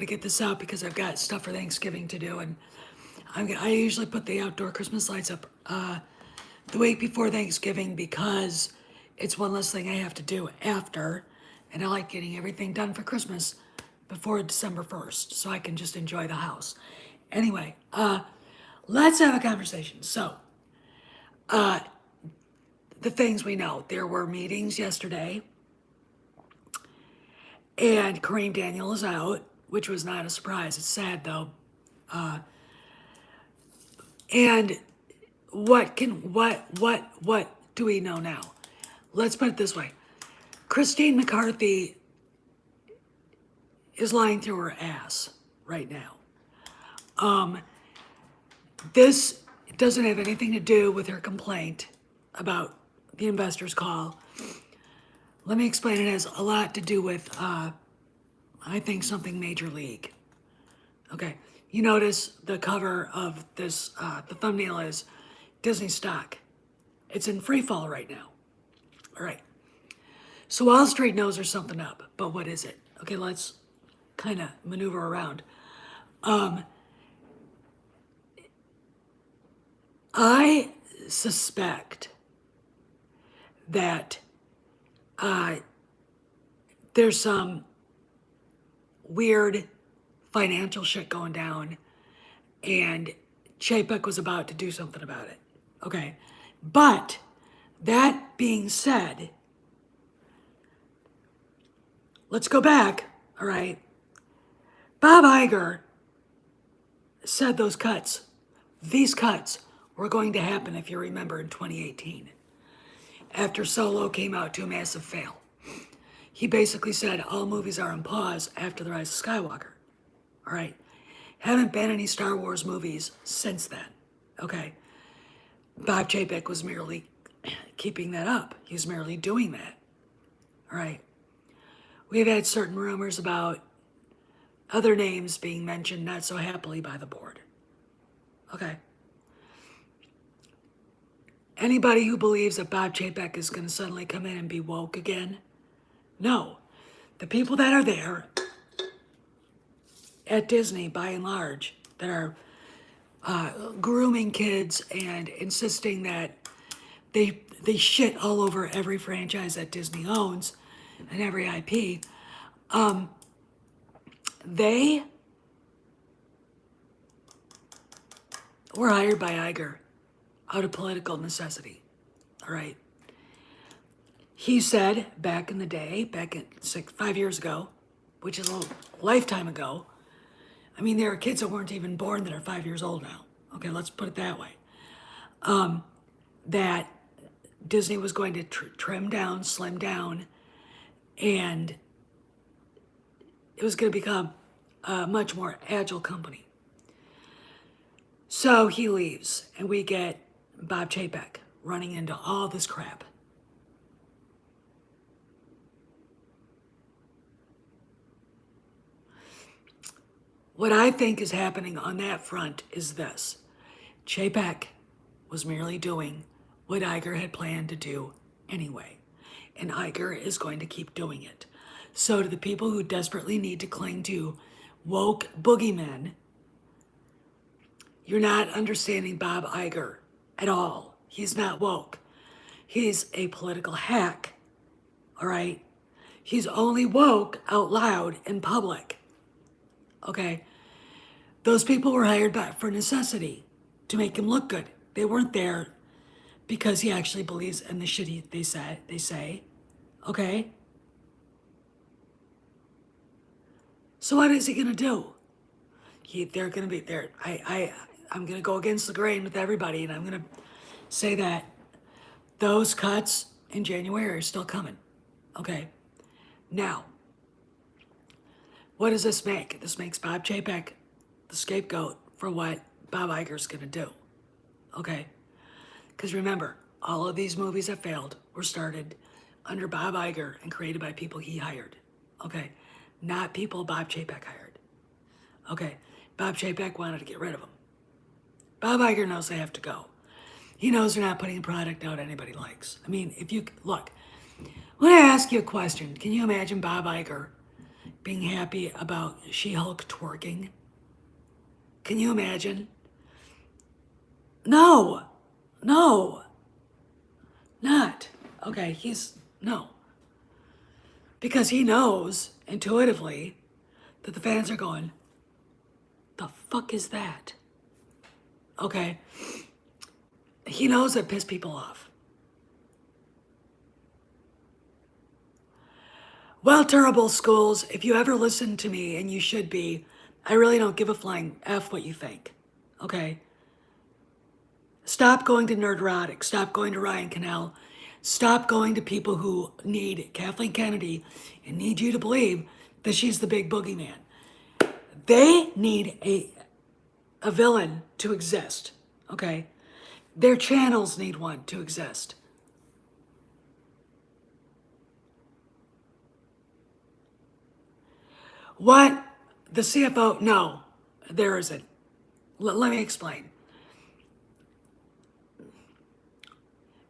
to get this out because I've got stuff for Thanksgiving to do, and I usually put the outdoor Christmas lights up the week before Thanksgiving because it's one less thing I have to do after, and I like getting everything done for Christmas before December 1st, so I can just enjoy the house. Anyway, let's have a conversation. So, the things we know. There were meetings yesterday, and Kareem Daniel is out, which was not a surprise. It's sad though. And what do we know now? Let's put it this way. Christine McCarthy is lying through her ass right now. This doesn't have anything to do with her complaint about the investors' call. Let me explain. It has a lot to do with, I think, something major league. Okay, you notice the cover of this, the thumbnail is Disney stock. It's in free fall right now. All right. So Wall Street knows there's something up, but what is it? Okay, let's kind of maneuver around. I suspect that there's some weird financial shit going down, and Chapek was about to do something about it. Okay. But that being said, let's go back. All right. Bob Iger said these cuts were going to happen, if you remember, in 2018. After Solo came out to a massive fail. He basically said all movies are on pause after The Rise of Skywalker. All right. Haven't been any Star Wars movies since then. Okay. Bob Chapek was merely keeping that up. He was merely doing that. All right. We've had certain rumors about other names being mentioned not so happily by the board. Okay. Anybody who believes that Bob Chapek is going to suddenly come in and be woke again? No. The people that are there at Disney, by and large, that are grooming kids and insisting that they shit all over every franchise that Disney owns and every IP, they were hired by Iger out of political necessity. All right. He said back in the day, 5 years ago, which is a lifetime ago. I mean, there are kids that weren't even born that are 5 years old now. Okay, let's put it that way. That Disney was going to trim down, slim down, and it was going to become a much more agile company. So he leaves, and we get Bob Chapek running into all this crap. What I think is happening on that front is this. Chapek was merely doing what Iger had planned to do anyway, and Iger is going to keep doing it. So to the people who desperately need to cling to woke boogeymen, you're not understanding Bob Iger at all. He's not woke. He's a political hack, all right? He's only woke out loud in public, okay? Those people were hired back for necessity to make him look good. They weren't there because he actually believes in the shit they say, okay? So what is he gonna do? They're gonna be there. I'm gonna go against the grain with everybody, and I'm gonna say that those cuts in January are still coming. Okay. Now, what does this make? This makes Bob Chapek the scapegoat for what Bob Iger's gonna do. Okay. Because remember, all of these movies that failed were started under Bob Iger and created by people he hired. Okay. Not people Bob Chapek hired. Okay. Bob Chapek wanted to get rid of them. Bob Iger knows they have to go. He knows they're not putting a product out anybody likes. I mean, if you look, when I ask you a question, can you imagine Bob Iger being happy about She-Hulk twerking. Can you imagine? No, no, not. Okay, no. Because he knows intuitively that the fans are going, the fuck is that? Okay. He knows it pissed people off. Well, terrible schools, if you ever listen to me, and you should be, I really don't give a flying F what you think. Okay? Stop going to Nerdrotic. Stop going to Ryan Cannell. Stop going to people who need Kathleen Kennedy and need you to believe that she's the big boogeyman. They need a villain to exist. Okay? Their channels need one to exist. What? The CFO? No, there isn't. Let me explain.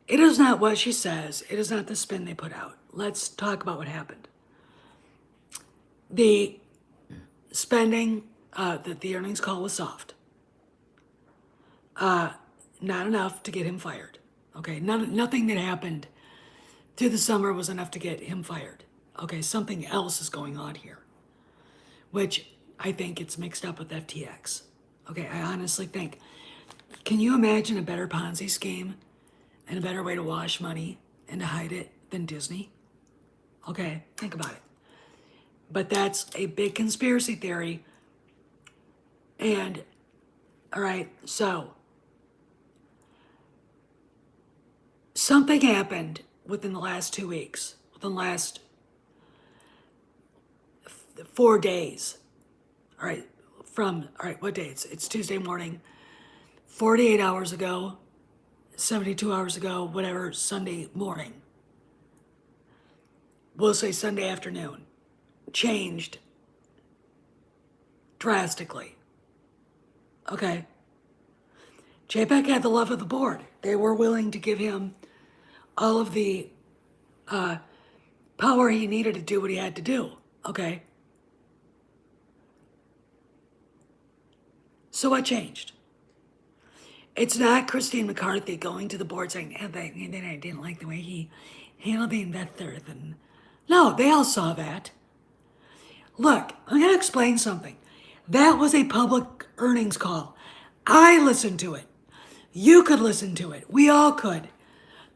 It is not what she says. It is not the spin they put out. Let's talk about what happened. The spending, the earnings call was soft. Not enough to get him fired. Okay, nothing that happened through the summer was enough to get him fired. Okay, something else is going on here, which I think it's mixed up with FTX. Okay, I honestly think, can you imagine a better Ponzi scheme and a better way to wash money and to hide it than Disney? Okay, think about it. But that's a big conspiracy theory. And, all right, so something happened within the last 2 weeks, within the last 4 days. All right, what day? It's Tuesday morning. 48 hours ago, 72 hours ago, whatever, Sunday morning. We'll say Sunday afternoon. Changed drastically. Okay. JPEG had the love of the board. They were willing to give him all of the power he needed to do what he had to do. Okay. So what changed? It's not Christine McCarthy going to the board saying, I didn't like the way he handled the investors. And no, they all saw that. Look, I'm going to explain something. That was a public earnings call. I listened to it. You could listen to it. We all could.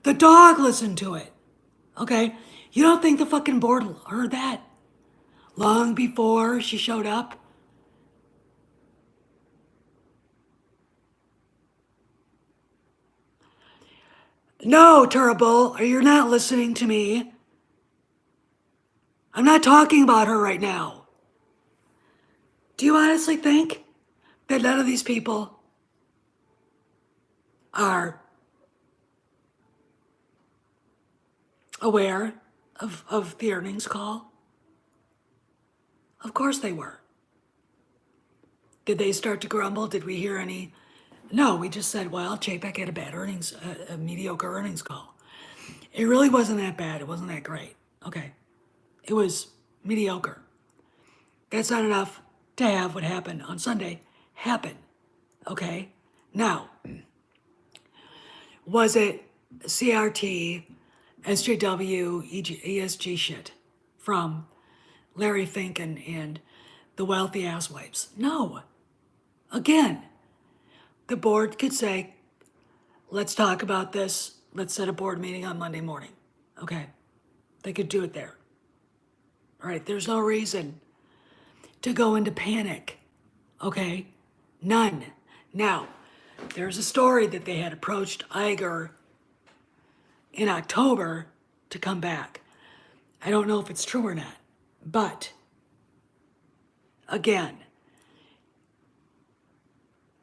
The dog listened to it. Okay? You don't think the fucking board heard that? Long before she showed up? No, Terrible, you're not listening to me. I'm not talking about her right now. Do you honestly think that none of these people are aware of the earnings call? Of course they were. Did they start to grumble? Did we hear any? No, we just said, well, JPEG had a bad earnings, a mediocre earnings call. It really wasn't that bad. It wasn't that great. Okay. It was mediocre. That's not enough to have what happened on Sunday happen. Okay? Now, was it CRT, SJW, ESG shit from Larry Fink and the wealthy asswipes? No. Again, the board could say, let's talk about this. Let's set a board meeting on Monday morning. Okay. They could do it there. All right. There's no reason to go into panic. Okay. None. Now, there's a story that they had approached Iger in October to come back. I don't know if it's true or not. But, again,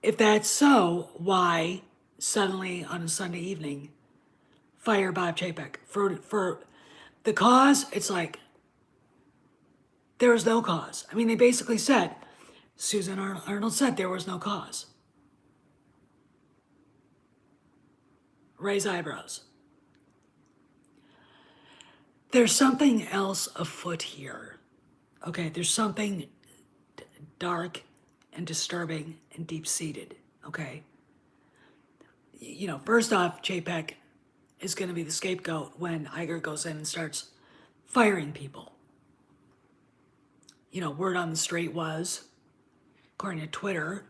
if that's so, why suddenly on a Sunday evening fire Bob Chapek? For the cause, it's like there was no cause. I mean, they basically said, Susan Arnold said there was no cause. Raise eyebrows. There's something else afoot here, Okay, there's something dark and disturbing and deep-seated, okay? First off, JPEG is going to be the scapegoat when Iger goes in and starts firing people. Word on the street was, according to Twitter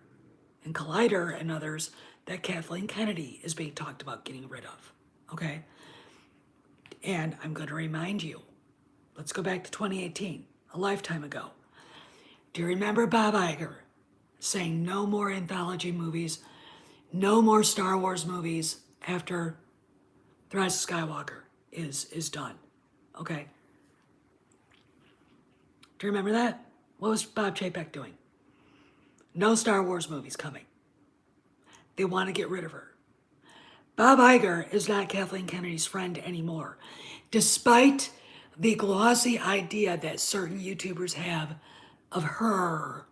and Collider and others, that Kathleen Kennedy is being talked about getting rid of, okay? And I'm going to remind you, let's go back to 2018, a lifetime ago. Do you remember Bob Iger saying no more anthology movies, no more Star Wars movies after The Rise of Skywalker is done? Okay. Do you remember that? What was Bob Chapek doing? No Star Wars movies coming. They want to get rid of her. Bob Iger is not Kathleen Kennedy's friend anymore, despite the glossy idea that certain YouTubers have of her.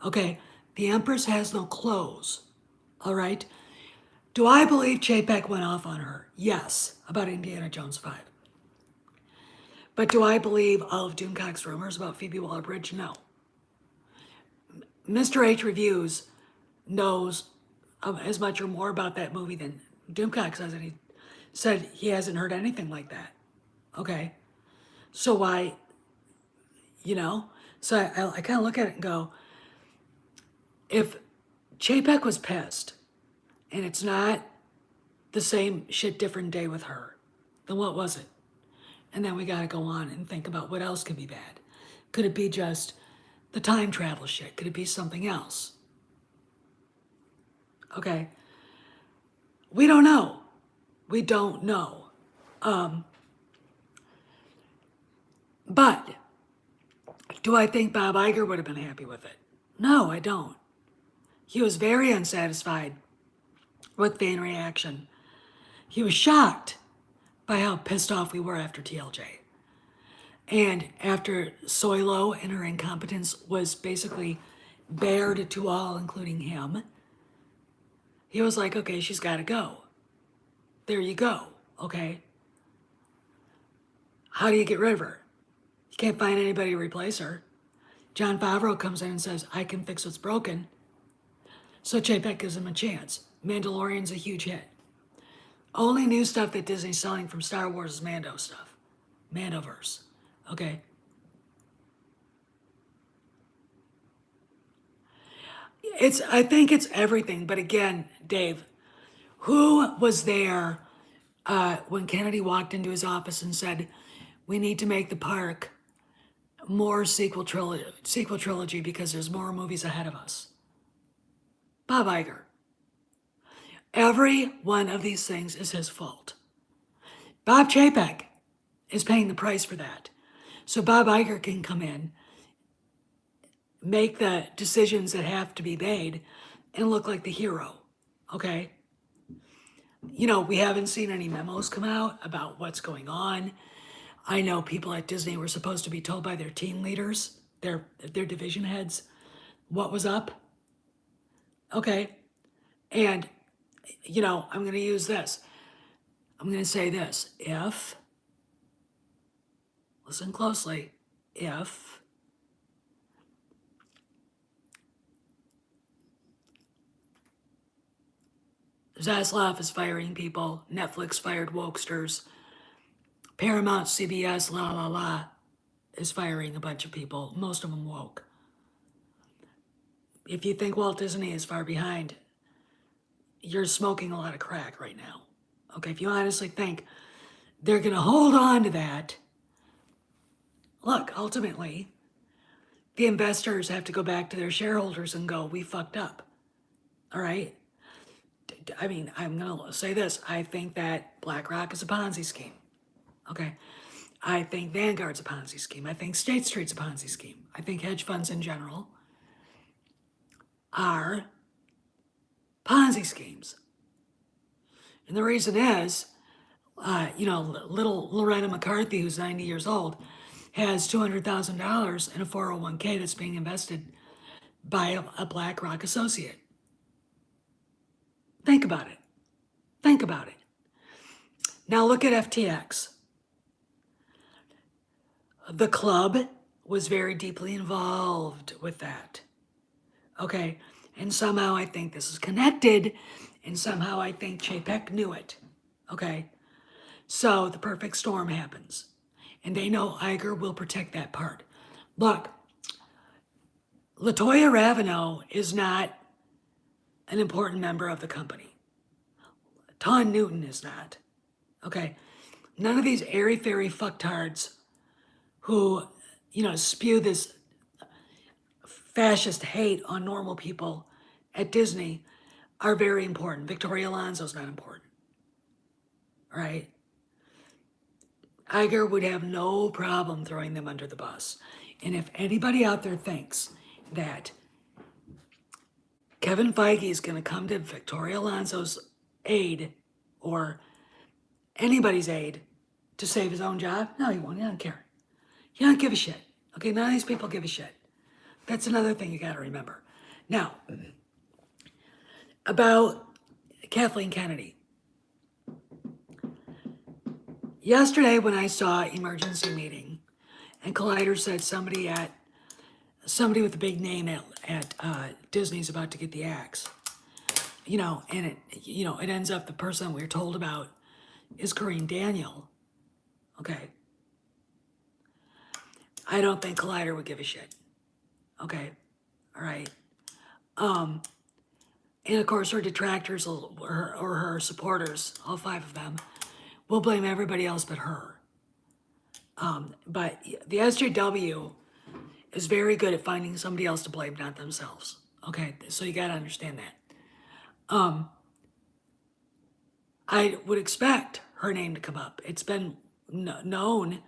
Okay, the Empress has no clothes, all right? Do I believe Chapek went off on her? Yes, about Indiana Jones 5. But do I believe all of Doomcock's rumors about Phoebe Waller-Bridge? No. Mr. H Reviews knows as much or more about that movie than Doomcock says, and he said he hasn't heard anything like that. Okay? So why, So I kind of look at it and go, if Chapek was pissed, and it's not the same shit different day with her, then what was it? And then we got to go on and think about what else could be bad. Could it be just the time travel shit? Could it be something else? Okay. We don't know. We don't know. But do I think Bob Iger would have been happy with it? No, I don't. He was very unsatisfied with fan reaction. He was shocked by how pissed off we were after TLJ. And after Soilo and her incompetence was basically bared to all, including him, he was like, okay, she's got to go. There you go, okay? How do you get rid of her? You can't find anybody to replace her. Jon Favreau comes in and says, I can fix what's broken. So Chapek gives him a chance. Mandalorian's a huge hit. Only new stuff that Disney's selling from Star Wars is Mando stuff. Mandoverse. Okay? I think it's everything. But again, Dave, who was there when Kennedy walked into his office and said, we need to make the park more sequel trilogy because there's more movies ahead of us? Bob Iger. Every one of these things is his fault. Bob Chapek is paying the price for that. So Bob Iger can come in, make the decisions that have to be made, and look like the hero, okay? We haven't seen any memos come out about what's going on. I know people at Disney were supposed to be told by their team leaders, their division heads, what was up. Okay? And, I'm going to use this. I'm going to say this. Listen closely, if Zaslav is firing people, Netflix fired wokesters, Paramount, CBS, is firing a bunch of people, most of them woke. If you think Walt Disney is far behind, you're smoking a lot of crack right now. Okay, if you honestly think they're going to hold on to that, look, ultimately, the investors have to go back to their shareholders and go, we fucked up. All right? I mean, I'm going to say this. I think that BlackRock is a Ponzi scheme. Okay? I think Vanguard's a Ponzi scheme. I think State Street's a Ponzi scheme. I think hedge funds in general are Ponzi schemes. And the reason is, little Loretta McCarthy, who's 90 years old, has $200,000 in a 401k that's being invested by a BlackRock associate. Think about it. Think about it. Now look at FTX. The club was very deeply involved with that. Okay, and somehow I think this is connected, and somehow I think Chapek knew it. Okay, so the perfect storm happens, and they know Iger will protect that part. Look, LaToya Ravenel is not an important member of the company. Ton Newton is not. Okay, none of these airy-fairy fucktards who, spew this fascist hate on normal people at Disney are very important. Victoria Alonso's not important, right? Iger would have no problem throwing them under the bus. And if anybody out there thinks that Kevin Feige is going to come to Victoria Alonso's aid or anybody's aid to save his own job, no, he won't. He don't care. He don't give a shit. Okay, none of these people give a shit. That's another thing you got to remember. Now, about Kathleen Kennedy. Yesterday when I saw emergency meeting and Collider said somebody with a big name at Disney's about to get the axe, and it ends up the person we were told about is Corinne Daniel. Okay. I don't think Collider would give a shit. Okay. All right. And of course, her detractors or her supporters, all 5 of them, will blame everybody else but her. But the SJW is very good at finding somebody else to blame, not themselves. Okay, so you got to understand that. I would expect her name to come up. It's been known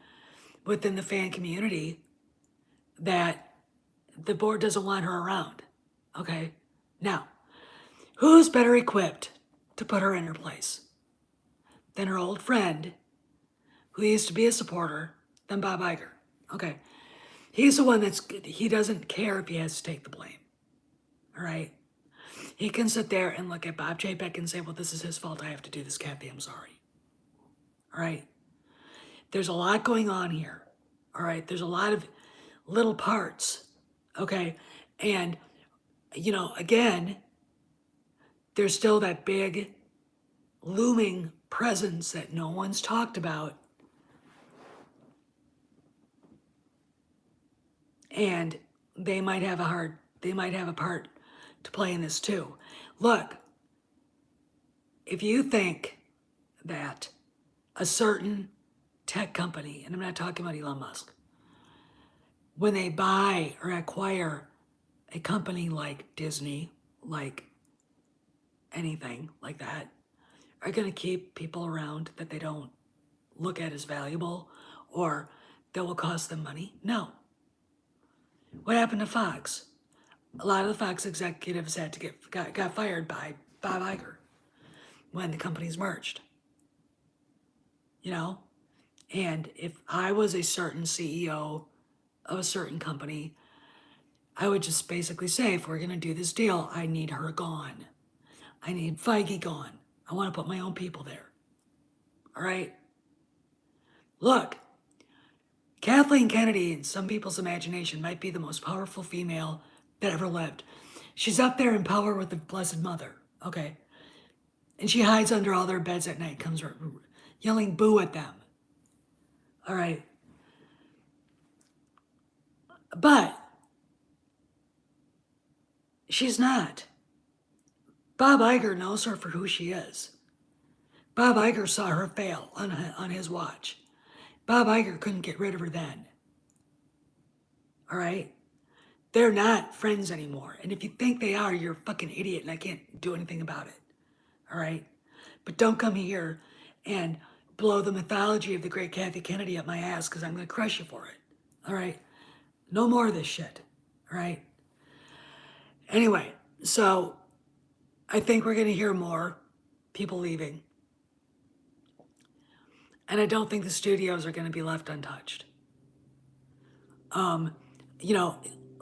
within the fan community that the board doesn't want her around. Okay, now, who's better equipped to put her in her place than her old friend who used to be a supporter than Bob Iger? Okay, he's the one he doesn't care if he has to take the blame. All right, he can sit there and look at Bob Chapek and say, well, this is his fault. I have to do this, Kathy. I'm sorry. All right, there's a lot going on here. All right, there's a lot of little parts. Okay, and again, there's still that big looming presence that no one's talked about. And they might have a part to play in this too. Look, if you think that a certain tech company, and I'm not talking about Elon Musk, when they buy or acquire a company like Disney, like anything like that, are going to keep people around that they don't look at as valuable or that will cost them money? No. What happened to Fox? A lot of the Fox executives had to got fired by Bob Iger when the companies merged. And if I was a certain CEO of a certain company, I would just basically say, if we're going to do this deal, I need her gone. I need Feige gone. I want to put my own people there. All right? Look, Kathleen Kennedy, in some people's imagination, might be the most powerful female that ever lived. She's up there in power with the Blessed Mother, okay? And she hides under all their beds at night, comes yelling boo at them. All right? But she's not. Bob Iger knows her for who she is. Bob Iger saw her fail on his watch. Bob Iger couldn't get rid of her then. All right? They're not friends anymore. And if you think they are, you're a fucking idiot and I can't do anything about it. All right? But don't come here and blow the mythology of the great Kathy Kennedy up my ass because I'm going to crush you for it. All right? No more of this shit. All right? Anyway, so I think we're going to hear more people leaving. And I don't think the studios are going to be left untouched.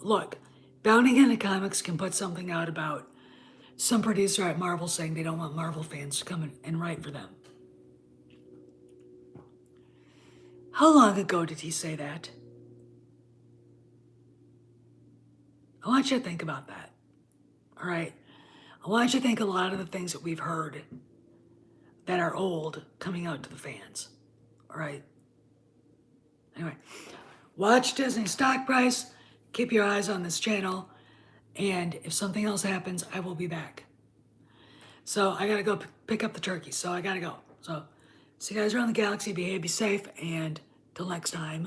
Look, Bounding into Comics can put something out about some producer at Marvel saying they don't want Marvel fans to come and write for them. How long ago did he say that? I want you to think about that. All right. I want you to think a lot of the things that we've heard that are old coming out to the fans. All right. Anyway, watch Disney stock price. Keep your eyes on this channel. And if something else happens, I will be back. So I gotta go pick up the turkey. So I gotta go. So see you guys around the galaxy. Behave, be safe, and till next time.